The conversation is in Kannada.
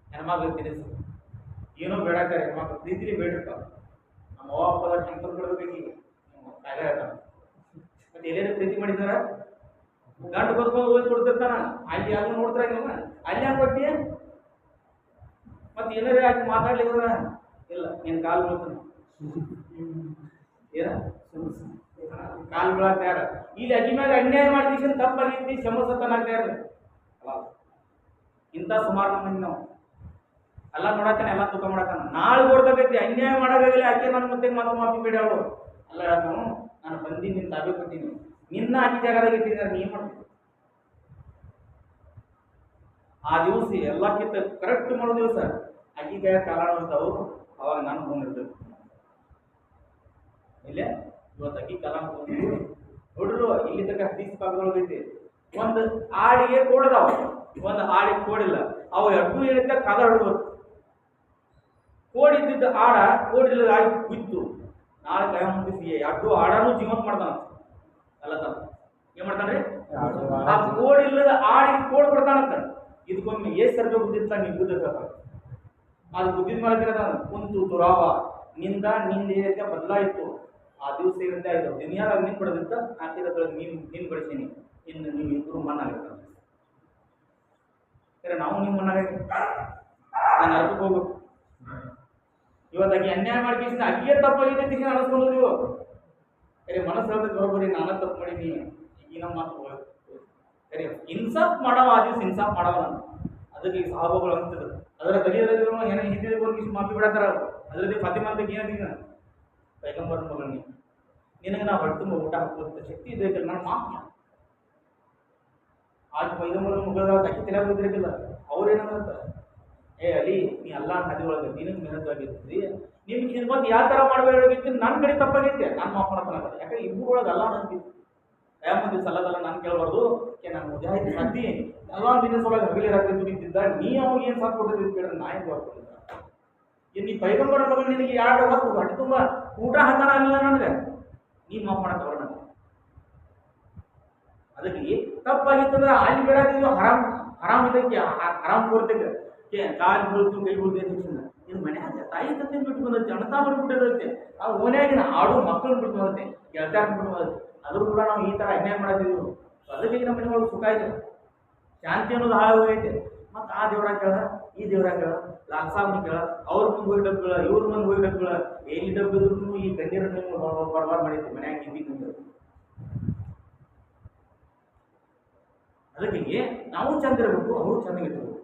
ಹೆಣ್ಮಕ್ಳು ತಿಳಿಸು ಏನೋ ಬೇಡಾಕ್ತಾರೆ ಹೆಣ್ಮಕ್ಳು ಪ್ರೀತಿಲಿ ಬೇಡಿರ್ತಾವ ನಮ್ಮ ಅವ್ವ ಅಪ್ಪದ ಟೆಂಪಲ್ ಕೊಡ್ಬೇಕು ಕಾಯಿಲೆ ಹೇಳ್ತಾನ ಮತ್ತೆ ಎಲ್ಲೇನು ಪ್ರೀತಿ ಮಾಡಿದಾರ ಗಂಟು ಬರ್ಕೊಂಡು ಹೋಗಿ ಕೊಡ್ತಿರ್ತಾನ ಅಲ್ಲಿ ಯಾವ ನೋಡ್ತಾರ ಅಲ್ಲಿ ಯಾಕೆ ಕೊಟ್ಟಿ ಮತ್ತೆ ಏನಾರ ಯಾಕೆ ಮಾತಾಡ್ಲಿಲ್ಲ ಇಲ್ಲ ನೀನು ಕಾಲು ಬೀಳ್ತಾನ ಏನ ಕಾಲು ಬೀಳಾಕ ಯಾರ ಇಲ್ಲಿ ಅಗಿ ಮ್ಯಾಗ ಅನ್ಯಾಯ ಮಾಡಿದ ತಪ್ಪಾಗೈತಿ ಕ್ಷಮಸತನಾಗ ಯಾರು ಇಂಥ ಸುಮಾರು ಮಂದಿ ನಾವು ಎಲ್ಲ ನೋಡತ್ತಾನೆ ಎಲ್ಲ ತೂಕ ಮಾಡತ್ತಾನ ನಾಳೆ ಓಡ್ತೈತಿ ಅನ್ಯಾಯ ಮಾಡೋದಾಗಲಿ ಆಕೆ ನನ್ನ ಮತ್ತೆ ಮಾತು ಮಾಫಿ ಬೇಡ ಅವಳು ಅಲ್ಲ ಹೇಳ್ತಾನು ನಾನು ಬಂದು ನಿನ್ನ ತಾಬೆ ಕೊಟ್ಟಿನಿ ನಿನ್ನ ಆಕೆ ಜಾಗದಾಗ ಇಟ್ಟಿದ್ದಾರೆ ನೀ ಮಾಡ್ತೀನಿ ಆ ದಿವಸ ಎಲ್ಲಕ್ಕಿಂತ ಕರೆಕ್ಟ್ ಮಾಡೋ ದಿವಸ ಅಕ್ಕಿಗಾಯ ಕಾಲ ಇರ್ತಾವು ಅವಾಗ ನಾನು ಬಂದಿರ್ತೇವೆ ಇಲ್ಲೇ ಇವತ್ತು ಅಕ್ಕಿ ಕಾಲ ನೋಡ್ರು ಇಲ್ಲಿ ತನಕ ಹದೀಸ್ ಭಾಗದೊಳಗೈತಿ ಒಂದು ಆಡಿಗೆ ಕೋಡದಾವ ಒಂದು ಆಡಿಗೆ ಕೋಡಿಲ್ಲ ಅವು ಎರಡು ಹೇಳಿದ ಕಾಲ ಹಿಡಿದು ಕೋಡಿದ್ದ ಆಡ ಕೋಡಿಲ್ಲ ಆಡಿ ಬಿತ್ತು ನಾಳೆ ಕೈ ಮುಂದಿಸಿ ಎರಡು ಆಡನೂ ಜೀವಂತ ಮಾಡ್ತಾನ ಅಲ್ಲ ತಾನ ಏನ್ ಮಾಡ್ತಾನ್ರಿ ಆ ಕೋಡಿಲ್ಲದ ಆಡಿಗೆ ಕೋಡ್ ಕೊಡ್ತಾನಂತ ಇದಕ್ಕೊಮ್ಮೆ ಸರ್ಗ ಬುದ್ಧಿತ್ತ ನೀವು ಬುದ್ಧ ಅದು ಬುದ್ಧಿದ ಮೇಲೆ ಕುಂತು ತುರಾವ ನಿಂದ ಏನೈತೆ ಬದಲಾಯಿತು ಆ ದಿವಸ ಏನಂತೆ ಆಯ್ತು ದುನಿಯಾದಾಗ ನೀನು ಕೊಡೋದಿತ್ತ ಹಾಕಿರೋದ್ರೊಳಗೆ ನೀನು ಬಡಿಸೀನಿ ಇನ್ನು ನೀವು ಇಬ್ಬರು ಮಣ್ಣಾಗಿರ್ತಾರೆ ನಾವು ನೀವು ಮಣ್ಣಾಗಿ ನಾನು ಅರ್ಧಕ್ಕೆ ಹೋಗ್ಬೇಕು ಇವತ್ತಾಗಿ ಅನ್ಯಾಯ ಮಾಡ್ಕೇಸಿನ ಅಲ್ಲಿಯೇ ತಪ್ಪಾಗಿದೆ ಅನಿಸ್ಕೊಳ್ಳೋದು ಸರಿ ಮನಸ್ಸು ಹೇಳ್ದ ಬರೋಬರಿ ನಾನು ತಪ್ಪು ಮಾಡೀನಿ ಈಗ ನಮ್ಮ ಮಾತು ಸರಿ ಇನ್ಸಾಫ್ ಮಾಡವ ಆ ದಿವಸ ಇನ್ಸಾಫ್ ಮಾಡವ ನಾನು ಅದಕ್ಕೆ ಈ ಸಾಹಬಗಳು ಅಂತಿದ್ರು ಅದರ ಕಲಿಯೋದ್ರೂ ಏನೋ ಹಿಂದಿನ ಹೋಗಿ ಮಾಫಿ ಬಿಡತ್ತಾರ ಅದರಲ್ಲಿ ಫಾತಿಮಾ ಅಂತ ಏನಂತ ಪೈಗಂಬರ್ ಮಗನಿ ನಿನಗೆ ನಾವು ಹೊಡ್ತುಂಬ ಊಟ ಹಾಕುವಂಥ ಶಕ್ತಿ ಇದೈತಲ್ಲ ನಾನು ಮಾಫ್ ಮಾಡಿ ಆಗ ಪೈಗಂಬರ್ ಮಗಳ ಅಕ್ಕಿ ತಲೆ ಬಂದಿರಲಿಲ್ಲ ಅವ್ರೇನಂತ ಏ ಅಲಿ ನೀ ಎಲ್ಲ ನದಿ ಒಳಗೆ ನಿನಗೆ ಮೆಹನತ್ತಾಗಿರ್ತೀರಿ ನಿಮ್ಗೆ ಹಿನ್ಮತ್ ಯಾವ ಥರ ಮಾಡಬೇಕಾಗಿತ್ತು ನನ್ನ ಕಡೆ ತಪ್ಪಾಗೈತೆ ನಾನು ಮಾಫ್ ಮಾಡತ್ತಲ್ಲ ಯಾಕಂದ್ರೆ ಇಬ್ಬರು ಒಳಗೆ ಅಲ್ಲ ನಂಬಿತ್ತು ಮುಂದೆ ಸಲ್ಲದಲ್ಲ ನಾನು ಕೇಳಬಾರ್ದು ನಾನು ಮುಜಾಹಿದ್ ಸಾಧ್ಯ ಎಲ್ಲ ದಿನ ಸೊಳಗೆ ಹಗಲಿ ರಾತ್ರಿ ದುಡಿತಿದ್ದ ನೀ ಅವಾಗ ಏನು ಸಾಕು ಕೊಟ್ಟಿದ್ದು ಕೇಳಿದ್ರೆ ನಾ ಏನು ಕೊಟ್ಟಿದ್ದ ನೀ ಪೈಗಂಬರ ಮಗ ನಿನಗೆ ಎರಡು ಹೊತ್ತು ಹೊಟ್ಟೆ ತುಂಬ ಊಟ ಹಾಕೋಣ ಆಗಲಿಲ್ಲ ನನಗೆ ನೀ ಮಾಫ್ ಮಾಡಕ್ಕೆ ಬರೋಣ ಅದಕ್ಕೆ ತಪ್ಪಾಗಿತ್ತಂದ್ರೆ ಅಲ್ಲಿ ಬೇಡಾದಿದ್ದು ಹರಾಮ್ ಇದಕ್ಕೆ ಹರಾಮ್ ಕೋರ್ತಕ್ಕೆ ಕಾಲು ಬೀಳ್ತು ಕೈ ಬೀಳ್ತು ನಿನ್ನ ಮನ್ಯಾಗ ತಾಯಿ ತಂದೆ ಬಿಟ್ಟು ಬಂದೈತೆ ಅಣತಾ ಬಂದ್ಬಿಟ್ಟಿರುತ್ತೆ ಆ ಓನ್ಯಾಗಿನ ಆಡು ಮಕ್ಕಳು ಬಿಟ್ಟು ಬಂದೈತೆ ಗೆಳತಾರ ಬಿಟ್ಟು ಬಂದೈತೆ ಅದ್ರೂ ಕೂಡ ನಾವು ಈ ಥರ ಅನ್ಯಾಯ ಮಾಡೋದಿದ್ದು ಅದಕ್ಕೆ ನಮ್ಮ ಮನೆ ಒಳಗೆ ಸುಖ ಇದೆ ಶಾಂತಿ ಅನ್ನೋದು ಹಾಳು ಹೋಗೈತೆ ಮತ್ತು ಆ ದೇವ್ರಾಗ ಕೇಳ ಈ ದೇವ್ರಾಗ ಕೇಳ ಲಾಲ್ಸಾಬ್ನ ಕೇಳ ಅವ್ರ ಮುಂದೆ ಹೋಗಿ ಡಬ್ಬಳ ಇವ್ರ ಮುಂದೆ ಹೋಗಿ ಡಬ್ಬಳ ಎಲ್ಲಿ ಡಬ್ಬಿದ್ರು ಈ ಗಣ್ಯರ ಬರ್ಬಾರ್ ಮಾಡೈತಿ ಮನ್ಯಾಗ ನಿಂತಿದ್ದು ಅದಕ್ಕೆ ನಾವು ಚಂದ ಇರಬೇಕು ಅವರು ಚೆನ್ನಾಗಿರ್ಬೇಕು